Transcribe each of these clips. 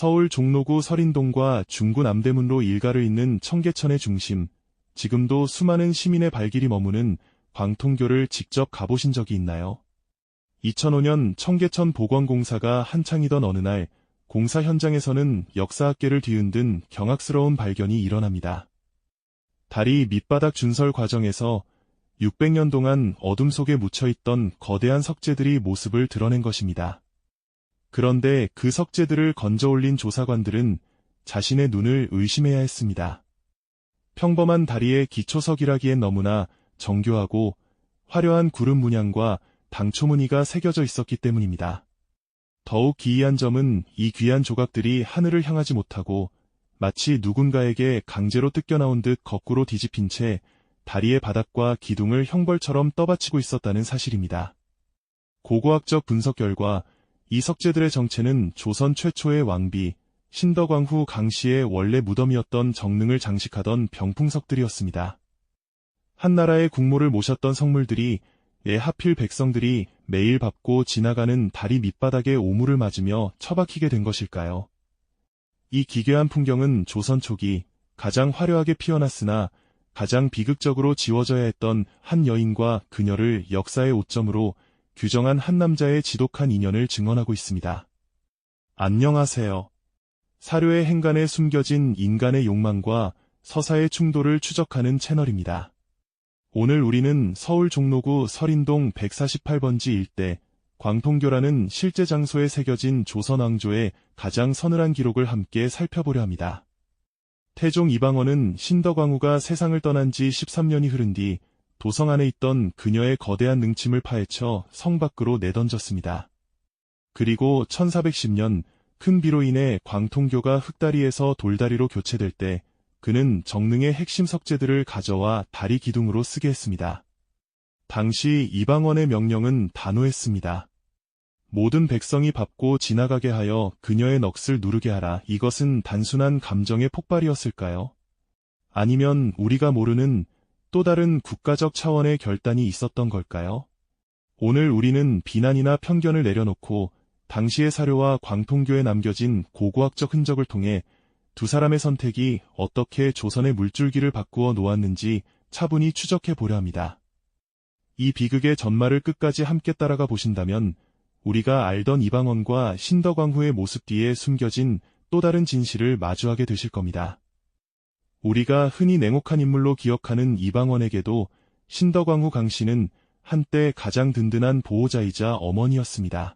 서울 종로구 설인동과 중구 남대문로 일가를 잇는 청계천의 중심, 지금도 수많은 시민의 발길이 머무는 광통교를 직접 가보신 적이 있나요? 2005년 청계천 복원공사가 한창이던 어느 날, 공사 현장에서는 역사학계를 뒤흔든 경악스러운 발견이 일어납니다. 다리 밑바닥 준설 과정에서 600년 동안 어둠 속에 묻혀있던 거대한 석재들이 모습을 드러낸 것입니다. 그런데 그 석재들을 건져 올린 조사관들은 자신의 눈을 의심해야 했습니다. 평범한 다리의 기초석이라기엔 너무나 정교하고 화려한 구름 문양과 당초 무늬가 새겨져 있었기 때문입니다. 더욱 기이한 점은 이 귀한 조각들이 하늘을 향하지 못하고 마치 누군가에게 강제로 뜯겨나온 듯 거꾸로 뒤집힌 채 다리의 바닥과 기둥을 형벌처럼 떠받치고 있었다는 사실입니다. 고고학적 분석 결과 이 석재들의 정체는 조선 최초의 왕비 신덕왕후 강씨의 원래 무덤이었던 정릉을 장식하던 병풍석들이었습니다. 한나라의 국모를 모셨던 성물들이 왜 하필 백성들이 매일 밟고 지나가는 다리 밑바닥에 오물을 맞으며 처박히게 된 것일까요? 이 기괴한 풍경은 조선 초기 가장 화려하게 피어났으나 가장 비극적으로 지워져야 했던 한 여인과 그녀를 역사의 오점으로 규정한 한 남자의 지독한 인연을 증언하고 있습니다. 안녕하세요. 사료의 행간에 숨겨진 인간의 욕망과 서사의 충돌을 추적하는 채널입니다. 오늘 우리는 서울 종로구 설인동 148번지 일대 광통교라는 실제 장소에 새겨진 조선 왕조의 가장 서늘한 기록을 함께 살펴보려 합니다. 태종 이방원은 신덕왕후가 세상을 떠난 지 13년이 흐른 뒤 도성 안에 있던 그녀의 거대한 능침을 파헤쳐 성 밖으로 내던졌습니다. 그리고 1410년 큰 비로 인해 광통교가 흙다리에서 돌다리로 교체될 때 그는 정릉의 핵심 석재들을 가져와 다리 기둥으로 쓰게 했습니다. 당시 이방원의 명령은 단호했습니다. 모든 백성이 밟고 지나가게 하여 그녀의 넋을 누르게 하라. 이것은 단순한 감정의 폭발이었을까요? 아니면 우리가 모르는 또 다른 국가적 차원의 결단이 있었던 걸까요? 오늘 우리는 비난이나 편견을 내려놓고 당시의 사료와 광통교에 남겨진 고고학적 흔적을 통해 두 사람의 선택이 어떻게 조선의 물줄기를 바꾸어 놓았는지 차분히 추적해 보려 합니다. 이 비극의 전말을 끝까지 함께 따라가 보신다면 우리가 알던 이방원과 신덕왕후의 모습 뒤에 숨겨진 또 다른 진실을 마주하게 되실 겁니다. 우리가 흔히 냉혹한 인물로 기억하는 이방원에게도 신덕왕후 강씨는 한때 가장 든든한 보호자이자 어머니였습니다.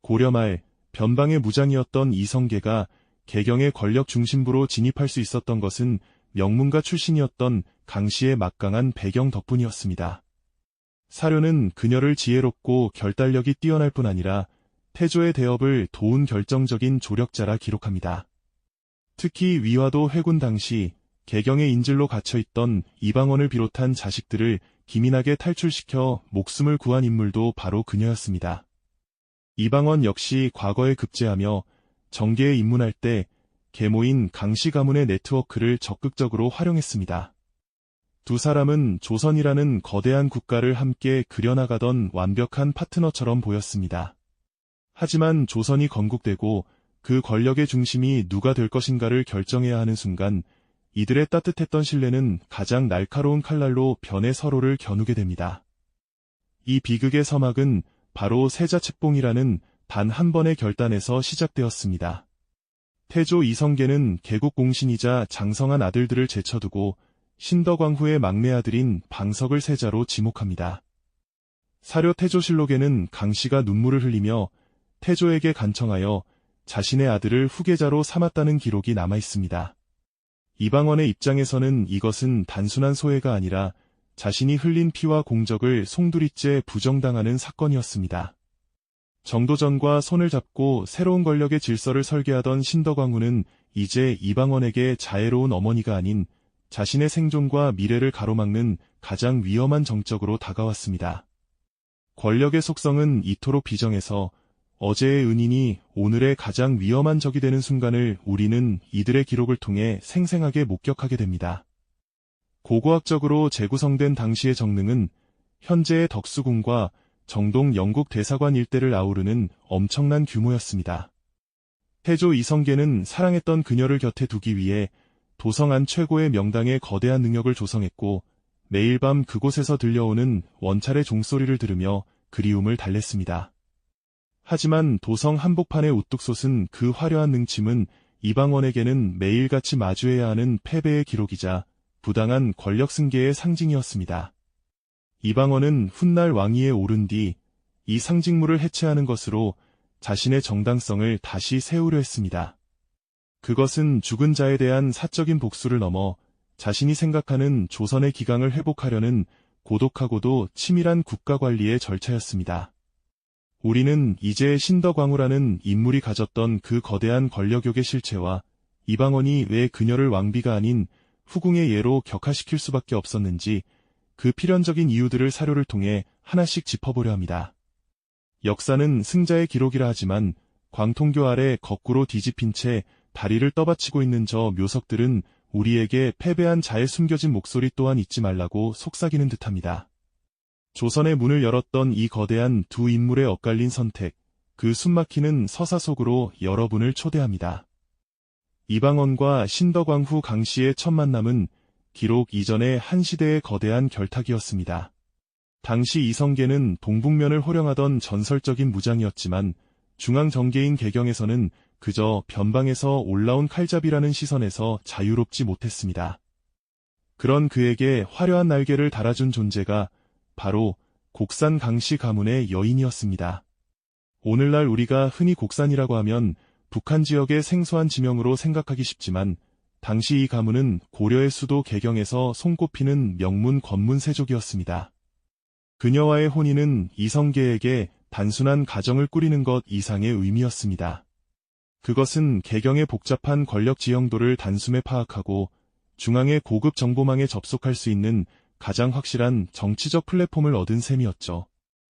고려 말 변방의 무장이었던 이성계가 개경의 권력 중심부로 진입할 수 있었던 것은 명문가 출신이었던 강씨의 막강한 배경 덕분이었습니다. 사료는 그녀를 지혜롭고 결단력이 뛰어날 뿐 아니라 태조의 대업을 도운 결정적인 조력자라 기록합니다. 특히 위화도 회군 당시 개경의 인질로 갇혀있던 이방원을 비롯한 자식들을 기민하게 탈출시켜 목숨을 구한 인물도 바로 그녀였습니다. 이방원 역시 과거에 급제하며 정계에 입문할 때 계모인 강씨 가문의 네트워크를 적극적으로 활용했습니다. 두 사람은 조선이라는 거대한 국가를 함께 그려나가던 완벽한 파트너처럼 보였습니다. 하지만 조선이 건국되고 그 권력의 중심이 누가 될 것인가를 결정해야 하는 순간 이들의 따뜻했던 신뢰는 가장 날카로운 칼날로 변해 서로를 겨누게 됩니다. 이 비극의 서막은 바로 세자책봉이라는 단 한 번의 결단에서 시작되었습니다. 태조 이성계는 개국공신이자 장성한 아들들을 제쳐두고 신덕왕후의 막내 아들인 방석을 세자로 지목합니다. 사료 태조실록에는 강씨가 눈물을 흘리며 태조에게 간청하여 자신의 아들을 후계자로 삼았다는 기록이 남아있습니다. 이방원의 입장에서는 이것은 단순한 소외가 아니라 자신이 흘린 피와 공적을 송두리째 부정당하는 사건이었습니다. 정도전과 손을 잡고 새로운 권력의 질서를 설계하던 신덕왕후는 이제 이방원에게 자애로운 어머니가 아닌 자신의 생존과 미래를 가로막는 가장 위험한 정적으로 다가왔습니다. 권력의 속성은 이토록 비정해서 어제의 은인이 오늘의 가장 위험한 적이 되는 순간을 우리는 이들의 기록을 통해 생생하게 목격하게 됩니다. 고고학적으로 재구성된 당시의 정릉은 현재의 덕수궁과 정동 영국 대사관 일대를 아우르는 엄청난 규모였습니다. 태조 이성계는 사랑했던 그녀를 곁에 두기 위해 도성 안 최고의 명당에 거대한 능력을 조성했고 매일 밤 그곳에서 들려오는 원찰의 종소리를 들으며 그리움을 달랬습니다. 하지만 도성 한복판에 우뚝 솟은 그 화려한 능침은 이방원에게는 매일같이 마주해야 하는 패배의 기록이자 부당한 권력 승계의 상징이었습니다. 이방원은 훗날 왕위에 오른 뒤 이 상징물을 해체하는 것으로 자신의 정당성을 다시 세우려 했습니다. 그것은 죽은 자에 대한 사적인 복수를 넘어 자신이 생각하는 조선의 기강을 회복하려는 고독하고도 치밀한 국가관리의 절차였습니다. 우리는 이제 신덕광후라는 인물이 가졌던 그 거대한 권력욕의 실체와 이방원이 왜 그녀를 왕비가 아닌 후궁의 예로 격화시킬 수밖에 없었는지 그 필연적인 이유들을 사료를 통해 하나씩 짚어보려 합니다. 역사는 승자의 기록이라 하지만 광통교 아래 거꾸로 뒤집힌 채 다리를 떠받치고 있는 저 묘석들은 우리에게 패배한 자의 숨겨진 목소리 또한 잊지 말라고 속삭이는 듯합니다. 조선의 문을 열었던 이 거대한 두 인물의 엇갈린 선택, 그 숨막히는 서사 속으로 여러분을 초대합니다. 이방원과 신덕광후 강씨의 첫 만남은 기록 이전의 한 시대의 거대한 결탁이었습니다. 당시 이성계는 동북면을 호령하던 전설적인 무장이었지만 중앙정계인 개경에서는 그저 변방에서 올라온 칼잡이라는 시선에서 자유롭지 못했습니다. 그런 그에게 화려한 날개를 달아준 존재가 바로 곡산 강씨 가문의 여인이었습니다. 오늘날 우리가 흔히 곡산이라고 하면 북한 지역의 생소한 지명으로 생각하기 쉽지만 당시 이 가문은 고려의 수도 개경에서 손꼽히는 명문 권문 세족이었습니다. 그녀와의 혼인은 이성계에게 단순한 가정을 꾸리는 것 이상의 의미였습니다. 그것은 개경의 복잡한 권력 지형도를 단숨에 파악하고 중앙의 고급 정보망에 접속할 수 있는 가장 확실한 정치적 플랫폼을 얻은 셈이었죠.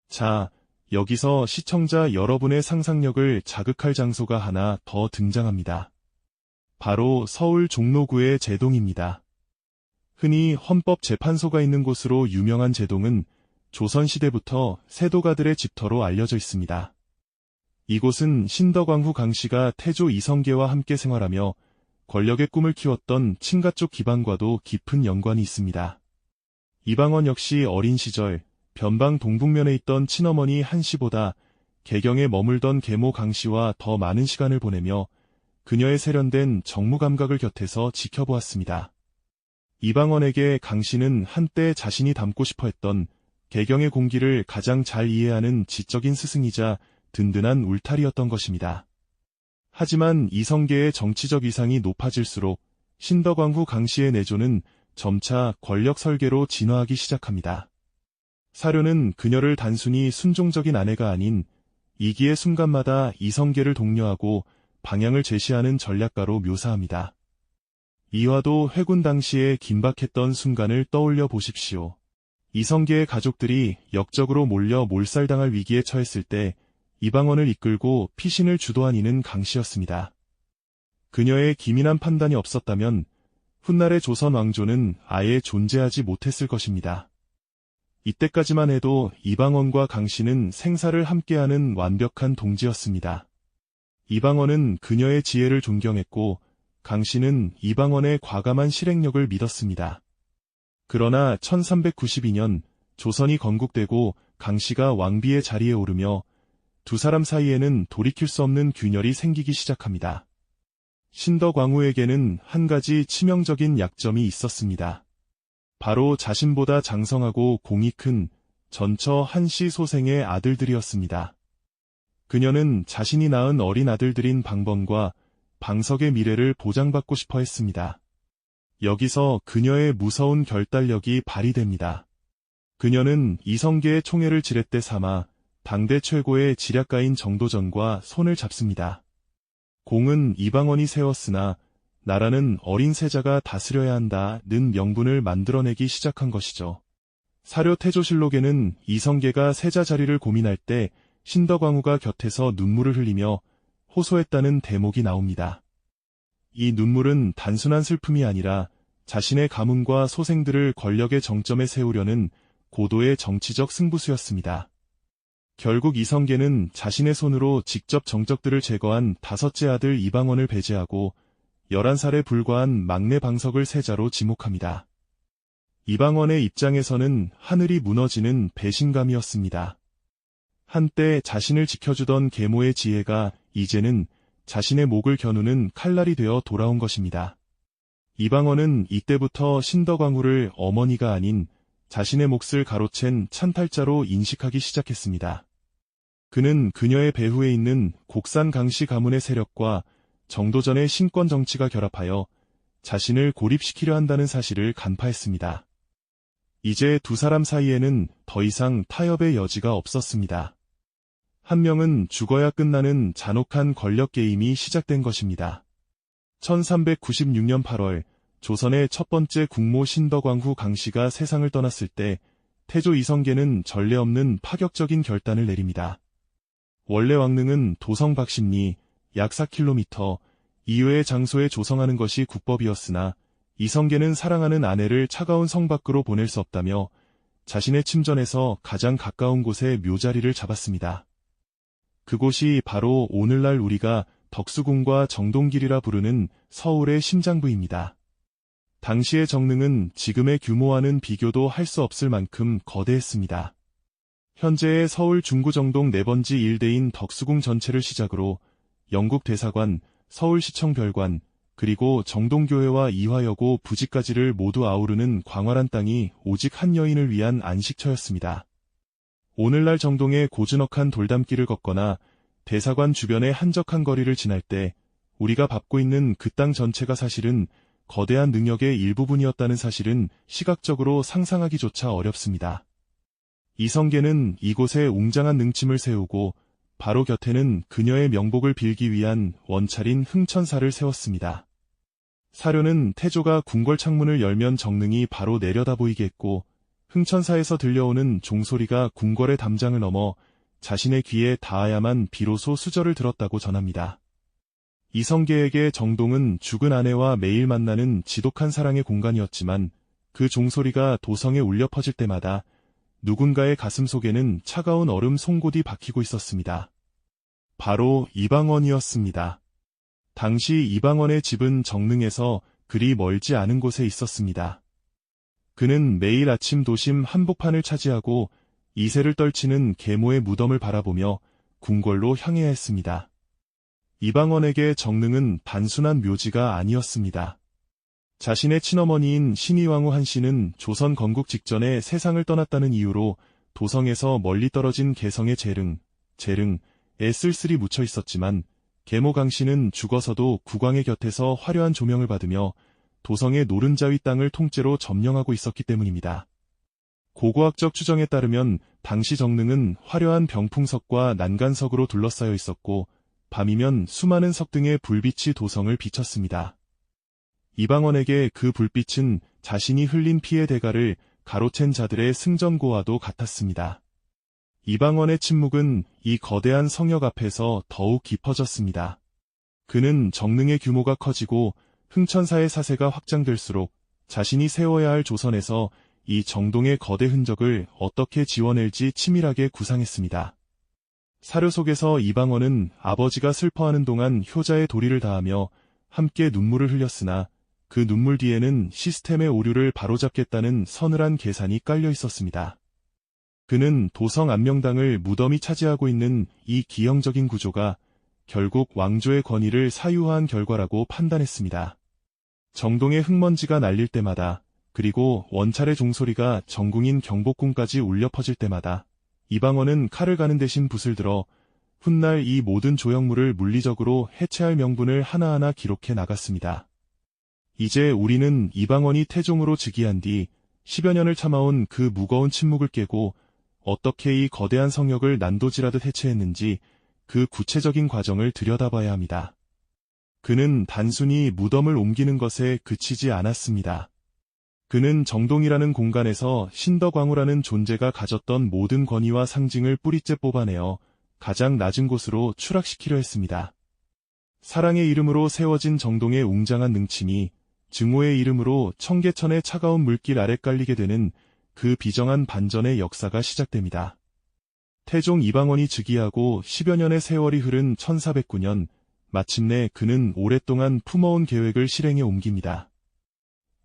자, 여기서 시청자 여러분의 상상력을 자극할 장소가 하나 더 등장합니다. 바로 서울 종로구의 제동입니다. 흔히 헌법재판소가 있는 곳으로 유명한 제동은 조선시대부터 세도가들의 집터로 알려져 있습니다. 이곳은 신덕광후 강씨가 태조 이성계와 함께 생활하며 권력의 꿈을 키웠던 친가 쪽 기반과도 깊은 연관이 있습니다. 이방원 역시 어린 시절 변방 동북면에 있던 친어머니 한씨보다 개경에 머물던 계모 강씨와 더 많은 시간을 보내며 그녀의 세련된 정무감각을 곁에서 지켜보았습니다. 이방원에게 강씨는 한때 자신이 닮고 싶어 했던 개경의 공기를 가장 잘 이해하는 지적인 스승이자 든든한 울타리였던 것입니다. 하지만 이성계의 정치적 위상이 높아질수록 신덕광후 강씨의 내조는 점차 권력 설계로 진화하기 시작합니다. 사료는 그녀를 단순히 순종적인 아내가 아닌 이기의 순간마다 이성계를 독려하고 방향을 제시하는 전략가로 묘사합니다. 이화도 회군 당시에 긴박했던 순간을 떠올려 보십시오. 이성계의 가족들이 역적으로 몰려 몰살당할 위기에 처했을 때 이방원을 이끌고 피신을 주도한 이는 강씨였습니다. 그녀의 기민한 판단이 없었다면 훗날의 조선 왕조는 아예 존재하지 못했을 것입니다. 이때까지만 해도 이방원과 강씨는 생사를 함께하는 완벽한 동지였습니다. 이방원은 그녀의 지혜를 존경했고 강씨는 이방원의 과감한 실행력을 믿었습니다. 그러나 1392년 조선이 건국되고 강씨가 왕비의 자리에 오르며 두 사람 사이에는 돌이킬 수 없는 균열이 생기기 시작합니다. 신덕광후에게는 한 가지 치명적인 약점이 있었습니다. 바로 자신보다 장성하고 공이 큰 전처 한씨 소생의 아들들이었습니다. 그녀는 자신이 낳은 어린 아들들인 방번과 방석의 미래를 보장받고 싶어 했습니다. 여기서 그녀의 무서운 결단력이 발휘됩니다. 그녀는 이성계의 총애를 지렛대 삼아 당대 최고의 지략가인 정도전과 손을 잡습니다. 공은 이방원이 세웠으나 나라는 어린 세자가 다스려야 한다는 명분을 만들어내기 시작한 것이죠. 사료 태조실록에는 이성계가 세자 자리를 고민할 때 신덕광후가 곁에서 눈물을 흘리며 호소했다는 대목이 나옵니다. 이 눈물은 단순한 슬픔이 아니라 자신의 가문과 소생들을 권력의 정점에 세우려는 고도의 정치적 승부수였습니다. 결국 이성계는 자신의 손으로 직접 정적들을 제거한 다섯째 아들 이방원을 배제하고 11살에 불과한 막내 방석을 세자로 지목합니다. 이방원의 입장에서는 하늘이 무너지는 배신감이었습니다. 한때 자신을 지켜주던 계모의 지혜가 이제는 자신의 목을 겨누는 칼날이 되어 돌아온 것입니다. 이방원은 이때부터 신덕왕후를 어머니가 아닌 자신의 몫을 가로챈 찬탈자로 인식하기 시작했습니다. 그는 그녀의 배후에 있는 곡산 강씨 가문의 세력과 정도전의 신권 정치가 결합하여 자신을 고립시키려 한다는 사실을 간파했습니다. 이제 두 사람 사이에는 더 이상 타협의 여지가 없었습니다. 한 명은 죽어야 끝나는 잔혹한 권력 게임이 시작된 것입니다. 1396년 8월 조선의 첫 번째 국모 신덕왕후 강씨가 세상을 떠났을 때 태조 이성계는 전례 없는 파격적인 결단을 내립니다. 원래 왕릉은 도성 박십리 약 4km 이외의 장소에 조성하는 것이 국법이었으나 이성계는 사랑하는 아내를 차가운 성 밖으로 보낼 수 없다며 자신의 침전에서 가장 가까운 곳에 묘자리를 잡았습니다. 그곳이 바로 오늘날 우리가 덕수궁과 정동길이라 부르는 서울의 심장부입니다. 당시의 정릉은 지금의 규모와는 비교도 할 수 없을 만큼 거대했습니다. 현재의 서울 중구 정동 내번지 일대인 덕수궁 전체를 시작으로 영국 대사관, 서울시청 별관, 그리고 정동교회와 이화여고 부지까지를 모두 아우르는 광활한 땅이 오직 한 여인을 위한 안식처였습니다. 오늘날 정동의 고즈넉한 돌담길을 걷거나 대사관 주변의 한적한 거리를 지날 때 우리가 밟고 있는 그 땅 전체가 사실은 거대한 능력의 일부분이었다는 사실은 시각적으로 상상하기조차 어렵습니다. 이성계는 이곳에 웅장한 능침을 세우고 바로 곁에는 그녀의 명복을 빌기 위한 원찰인 흥천사를 세웠습니다. 사료는 태조가 궁궐 창문을 열면 정릉이 바로 내려다 보이게 했고 흥천사에서 들려오는 종소리가 궁궐의 담장을 넘어 자신의 귀에 닿아야만 비로소 수절을 들었다고 전합니다. 이성계에게 정동은 죽은 아내와 매일 만나는 지독한 사랑의 공간이었지만 그 종소리가 도성에 울려 퍼질 때마다 누군가의 가슴 속에는 차가운 얼음 송곳이 박히고 있었습니다. 바로 이방원이었습니다. 당시 이방원의 집은 정릉에서 그리 멀지 않은 곳에 있었습니다. 그는 매일 아침 도심 한복판을 차지하고 이새를 떨치는 계모의 무덤을 바라보며 궁궐로 향해야 했습니다. 이방원에게 정릉은 단순한 묘지가 아니었습니다. 자신의 친어머니인 신의왕후 한씨는 조선 건국 직전에 세상을 떠났다는 이유로 도성에서 멀리 떨어진 개성의 재릉에 쓸쓸히 묻혀 있었지만 계모 강씨는 죽어서도 국왕의 곁에서 화려한 조명을 받으며 도성의 노른자위 땅을 통째로 점령하고 있었기 때문입니다. 고고학적 추정에 따르면 당시 정릉은 화려한 병풍석과 난간석으로 둘러싸여 있었고 밤이면 수많은 석 등의 불빛이 도성을 비쳤습니다. 이방원에게 그 불빛은 자신이 흘린 피의 대가를 가로챈 자들의 승전고와도 같았습니다. 이방원의 침묵은 이 거대한 성역 앞에서 더욱 깊어졌습니다. 그는 정릉의 규모가 커지고 흥천사의 사세가 확장될수록 자신이 세워야 할 조선에서 이 정동의 거대 흔적을 어떻게 지워낼지 치밀하게 구상했습니다. 사료 속에서 이방원은 아버지가 슬퍼하는 동안 효자의 도리를 다하며 함께 눈물을 흘렸으나 그 눈물 뒤에는 시스템의 오류를 바로잡겠다는 서늘한 계산이 깔려 있었습니다. 그는 도성 안명당을 무덤이 차지하고 있는 이 기형적인 구조가 결국 왕조의 권위를 사유화한 결과라고 판단했습니다. 정동의 흙먼지가 날릴 때마다 그리고 원찰의 종소리가 정궁인 경복궁까지 울려 퍼질 때마다 이방원은 칼을 가는 대신 붓을 들어 훗날 이 모든 조형물을 물리적으로 해체할 명분을 하나하나 기록해 나갔습니다. 이제 우리는 이방원이 태종으로 즉위한 뒤 10여 년을 참아온 그 무거운 침묵을 깨고 어떻게 이 거대한 성역을 난도질하듯 해체했는지 그 구체적인 과정을 들여다봐야 합니다. 그는 단순히 무덤을 옮기는 것에 그치지 않았습니다. 그는 정동이라는 공간에서 신덕왕후라는 존재가 가졌던 모든 권위와 상징을 뿌리째 뽑아내어 가장 낮은 곳으로 추락시키려 했습니다. 사랑의 이름으로 세워진 정동의 웅장한 능침이 증오의 이름으로 청계천의 차가운 물길 아래 깔리게 되는 그 비정한 반전의 역사가 시작됩니다. 태종 이방원이 즉위하고 10여 년의 세월이 흐른 1409년, 마침내 그는 오랫동안 품어온 계획을 실행에 옮깁니다.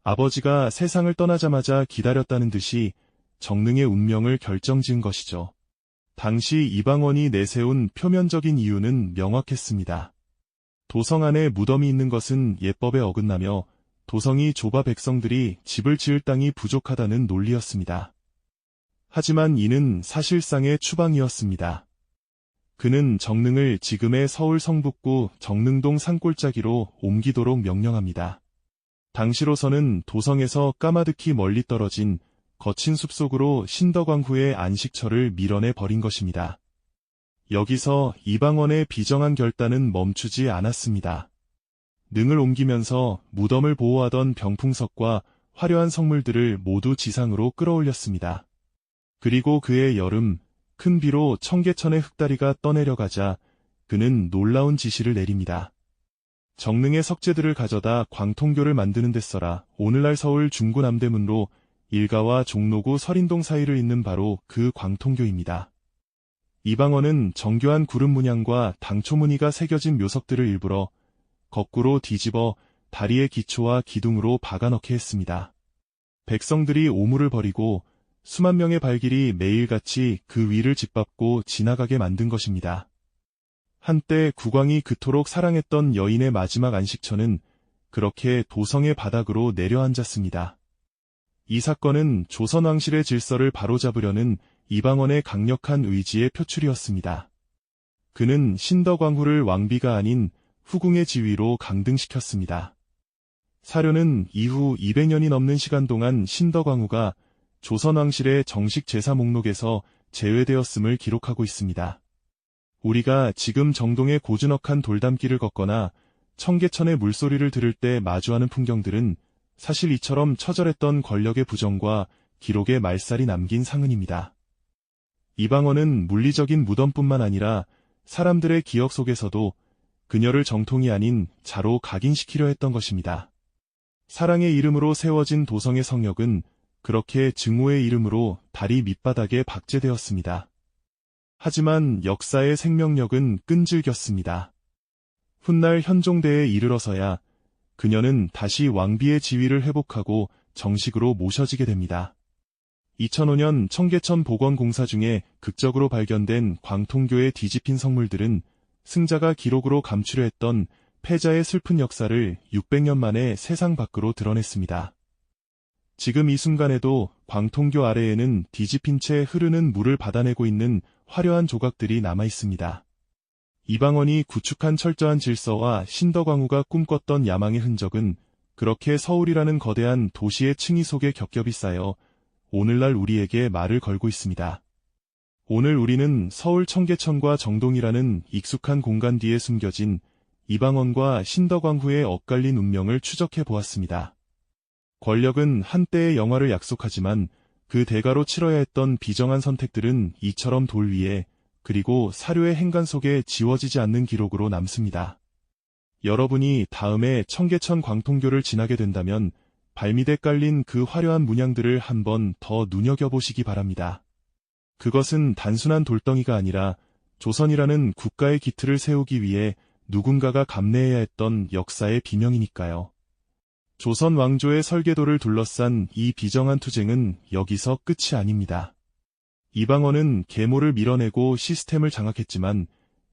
아버지가 세상을 떠나자마자 기다렸다는 듯이 정릉의 운명을 결정지은 것이죠. 당시 이방원이 내세운 표면적인 이유는 명확했습니다. 도성 안에 무덤이 있는 것은 예법에 어긋나며 도성이 좁아 백성들이 집을 지을 땅이 부족하다는 논리였습니다. 하지만 이는 사실상의 추방이었습니다. 그는 정릉을 지금의 서울 성북구 정릉동 산골짜기로 옮기도록 명령합니다. 당시로서는 도성에서 까마득히 멀리 떨어진 거친 숲속으로 신덕왕후의 안식처를 밀어내 버린 것입니다. 여기서 이방원의 비정한 결단은 멈추지 않았습니다. 능을 옮기면서 무덤을 보호하던 병풍석과 화려한 성물들을 모두 지상으로 끌어올렸습니다. 그리고 그해 여름, 큰 비로 청계천의 흙다리가 떠내려가자 그는 놀라운 지시를 내립니다. 정릉의 석재들을 가져다 광통교를 만드는 데 써라. 오늘날 서울 중구 남대문로 일가와 종로구 설인동 사이를 잇는 바로 그 광통교입니다. 이방원은 정교한 구름 문양과 당초 무늬가 새겨진 묘석들을 일부러 거꾸로 뒤집어 다리의 기초와 기둥으로 박아넣게 했습니다. 백성들이 오물을 버리고 수만 명의 발길이 매일같이 그 위를 짓밟고 지나가게 만든 것입니다. 한때 국왕이 그토록 사랑했던 여인의 마지막 안식처는 그렇게 도성의 바닥으로 내려앉았습니다. 이 사건은 조선 왕실의 질서를 바로잡으려는 이방원의 강력한 의지의 표출이었습니다. 그는 신덕왕후를 왕비가 아닌 후궁의 지위로 강등시켰습니다. 사료는 이후 200년이 넘는 시간 동안 신덕왕후가 조선 왕실의 정식 제사 목록에서 제외되었음을 기록하고 있습니다. 우리가 지금 정동의 고즈넉한 돌담길을 걷거나 청계천의 물소리를 들을 때 마주하는 풍경들은 사실 이처럼 처절했던 권력의 부정과 기록의 말살이 남긴 상흔입니다. 이방원은 물리적인 무덤뿐만 아니라 사람들의 기억 속에서도 그녀를 정통이 아닌 자로 각인시키려 했던 것입니다. 사랑의 이름으로 세워진 도성의 성역은 그렇게 증오의 이름으로 다리 밑바닥에 박제되었습니다. 하지만 역사의 생명력은 끈질겼습니다. 훗날 현종대에 이르러서야 그녀는 다시 왕비의 지위를 회복하고 정식으로 모셔지게 됩니다. 2005년 청계천 복원공사 중에 극적으로 발견된 광통교의 뒤집힌 성물들은 승자가 기록으로 감추려 했던 패자의 슬픈 역사를 600년 만에 세상 밖으로 드러냈습니다. 지금 이 순간에도 광통교 아래에는 뒤집힌 채 흐르는 물을 받아내고 있는 화려한 조각들이 남아 있습니다. 이방원이 구축한 철저한 질서와 신덕왕후가 꿈꿨던 야망의 흔적은 그렇게 서울이라는 거대한 도시의 층위 속에 겹겹이 쌓여 오늘날 우리에게 말을 걸고 있습니다. 오늘 우리는 서울 청계천과 정동이라는 익숙한 공간 뒤에 숨겨진 이방원과 신덕왕후의 엇갈린 운명을 추적해 보았습니다. 권력은 한때의 영화를 약속하지만 그 대가로 치러야 했던 비정한 선택들은 이처럼 돌 위에 그리고 사료의 행간 속에 지워지지 않는 기록으로 남습니다. 여러분이 다음에 청계천 광통교를 지나게 된다면 발밑에 깔린 그 화려한 문양들을 한번 더 눈여겨보시기 바랍니다. 그것은 단순한 돌덩이가 아니라 조선이라는 국가의 기틀을 세우기 위해 누군가가 감내해야 했던 역사의 비명이니까요. 조선 왕조의 설계도를 둘러싼 이 비정한 투쟁은 여기서 끝이 아닙니다. 이방원은 계모를 밀어내고 시스템을 장악했지만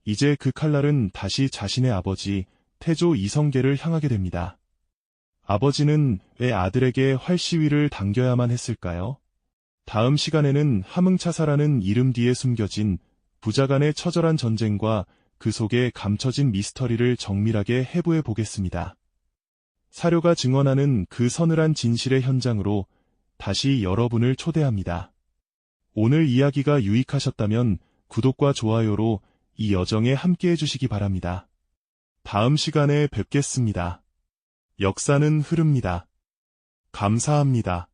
이제 그 칼날은 다시 자신의 아버지 태조 이성계를 향하게 됩니다. 아버지는 왜 아들에게 활시위를 당겨야만 했을까요? 다음 시간에는 함흥차사라는 이름 뒤에 숨겨진 부자 간의 처절한 전쟁과 그 속에 감춰진 미스터리를 정밀하게 해부해 보겠습니다. 사료가 증언하는 그 서늘한 진실의 현장으로 다시 여러분을 초대합니다. 오늘 이야기가 유익하셨다면 구독과 좋아요로 이 여정에 함께해 주시기 바랍니다. 다음 시간에 뵙겠습니다. 역사는 흐릅니다. 감사합니다.